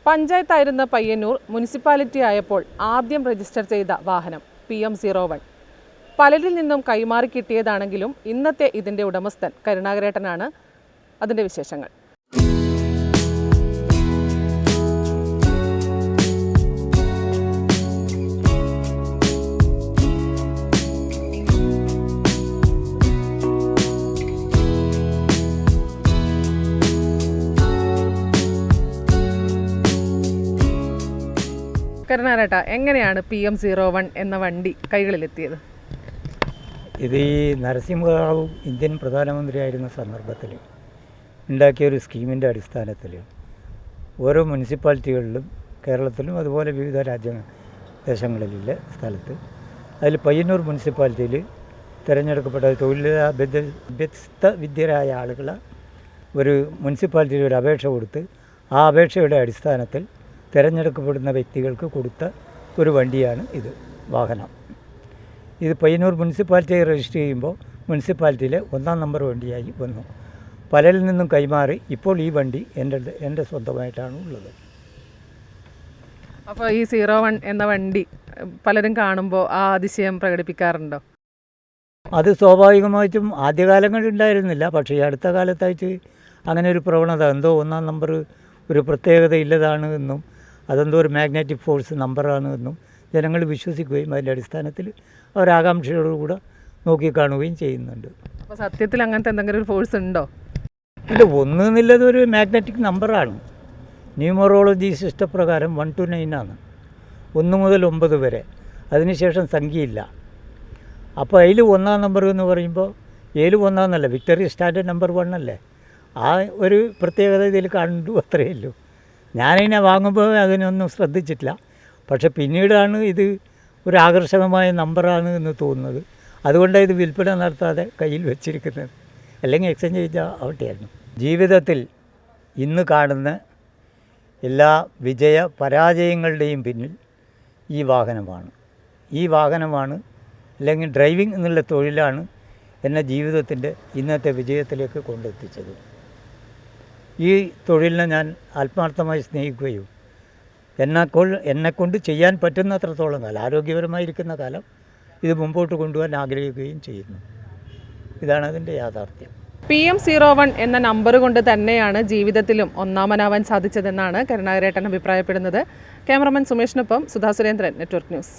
പഞ്ചായത്തായിരുന്ന Payyanur municipality ആയപ്പോൾ ആദ്യം register ചെയ്ത വാഹനം PM01 പലരിൽ നിന്നും കൈമാറി കിട്ടിയതാണെങ്കിലും ഇന്നത്തെ ഇതിൻ്റെ ഉടമസ്ഥൻ കരുണാകരേട്ടനാണ്. അതിൻ്റെ വിശേഷങ്ങൾ. കരുണാകരേട്ടാ, എങ്ങനെയാണ് PM01 എന്ന വണ്ടി കൈകളിലെത്തിയത്? ഇത് ഈ നരസിംഹറാവു ഇന്ത്യൻ പ്രധാനമന്ത്രിയായിരുന്ന സന്ദർഭത്തിൽ ഉണ്ടാക്കിയൊരു സ്കീമിൻ്റെ അടിസ്ഥാനത്തിൽ ഓരോ മുനിസിപ്പാലിറ്റികളിലും കേരളത്തിലും അതുപോലെ വിവിധ ദേശങ്ങളിലുള്ള സ്ഥലത്ത് അതിൽ പയ്യന്നൂർ മുനിസിപ്പാലിറ്റിയിൽ തിരഞ്ഞെടുക്കപ്പെട്ട അഭ്യസ്ത വിദ്യരായ ആളുകൾ ഒരു മുനിസിപ്പാലിറ്റിയിൽ ഒരു അപേക്ഷ കൊടുത്ത് ആ അപേക്ഷയുടെ അടിസ്ഥാനത്തിൽ തിരഞ്ഞെടുക്കപ്പെടുന്ന വ്യക്തികൾക്ക് കൊടുത്ത ഒരു വണ്ടിയാണ് ഇത്, വാഹനം. ഇത് പയ്യന്നൂർ മുനിസിപ്പാലിറ്റിയെ രജിസ്റ്റർ ചെയ്യുമ്പോൾ മുനിസിപ്പാലിറ്റിയിലെ 1ാം നമ്പർ വണ്ടിയായി വന്നു. പലരിൽ നിന്നും കൈമാറി ഇപ്പോൾ ഈ വണ്ടി എൻ്റെ സ്വന്തമായിട്ടാണ് ഉള്ളത്. അപ്പോൾ ഈ 01 എന്ന വണ്ടി പലരും കാണുമ്പോൾ ആ അതിശയം പ്രകടിപ്പിക്കാറുണ്ടോ? അത് സ്വാഭാവികമായിട്ടും ആദ്യകാലങ്ങളിൽ ഉണ്ടായിരുന്നില്ല. പക്ഷേ ഈ അടുത്ത കാലത്തായിട്ട് അങ്ങനെ ഒരു പ്രവണത, എന്തോ 1ാം നമ്പർ ഒരു പ്രത്യേകത ഇല്ലതാണ് എന്നും അതെന്തോ ഒരു മാഗ്നറ്റിക് ഫോഴ്സ് നമ്പറാണ് എന്നും ജനങ്ങൾ വിശ്വസിക്കുകയും അതിൻ്റെ അടിസ്ഥാനത്തിൽ അവർ ആകാംക്ഷയോടുകൂടെ നോക്കിക്കാണുകയും ചെയ്യുന്നുണ്ട്. അപ്പോൾ സത്യത്തിൽ അങ്ങനത്തെ എന്തെങ്കിലും ഒരു ഫോഴ്സ് ഉണ്ടോ? ഇല്ല, 1 എന്നുള്ളത് ഒരു മാഗ്നറ്റിക് നമ്പറാണ്. ന്യൂമറോളജി സിസ്റ്റപ്രകാരം 1 to 9 ആണ്, 1 മുതൽ 9 വരെ. അതിനുശേഷം സംഖ്യയില്ല. അപ്പോൾ അതിൽ 1ാം നമ്പർ എന്ന് പറയുമ്പോൾ 1 എന്നല്ല, വിക്ടറി സ്റ്റാൻഡേർഡ് നമ്പർ 1 അല്ലേ. ആ ഒരു പ്രത്യേകത ഇതിൽ കണ്ടു, അത്രയേ ഉള്ളൂ. ഞാനിതിനെ വാങ്ങുമ്പോൾ അതിനൊന്നും ശ്രദ്ധിച്ചിട്ടില്ല. പക്ഷെ പിന്നീടാണ് ഇത് ഒരു ആകർഷകമായ നമ്പറാണ് എന്ന് തോന്നുന്നത്. അതുകൊണ്ടാണ് ഇത് വിൽപ്പന നടത്താതെ കയ്യിൽ വെച്ചിരിക്കുന്നത്. അല്ലെങ്കിൽ എക്സ്ചേഞ്ച് ചെയ്താൽ ആവട്ടെയായിരുന്നു. ജീവിതത്തിൽ ഇന്ന് കാണുന്ന എല്ലാ വിജയ പരാജയങ്ങളുടെയും പിന്നിൽ ഈ വാഹനമാണ് അല്ലെങ്കിൽ ഡ്രൈവിംഗ് എന്നുള്ള തൊഴിലാണ് എന്നെ ജീവിതത്തിൻ്റെ ഇന്നത്തെ വിജയത്തിലേക്ക് കൊണ്ടെത്തിച്ചത്. ഈ തൊഴിലിനെ ഞാൻ ആത്മാർത്ഥമായി സ്നേഹിക്കുകയും എന്നെക്കൊണ്ട് ചെയ്യാൻ പറ്റുന്നത്രത്തോളം കാലം, ആരോഗ്യപരമായിരിക്കുന്ന കാലം ഇത് മുമ്പോട്ട് കൊണ്ടുപോകാൻ ആഗ്രഹിക്കുകയും ചെയ്യുന്നു. ഇതാണ് അതിൻ്റെ യാഥാർത്ഥ്യം. PM01 എന്ന നമ്പർ കൊണ്ട് തന്നെയാണ് ജീവിതത്തിലും ഒന്നാമനാവാൻ സാധിച്ചതെന്നാണ് കരുണാകരേട്ടൻ അഭിപ്രായപ്പെടുന്നത്. ക്യാമറമാൻ സുമേഷിനൊപ്പം സുധാ സുരേന്ദ്രൻ, നെറ്റ്വർക്ക് ന്യൂസ്.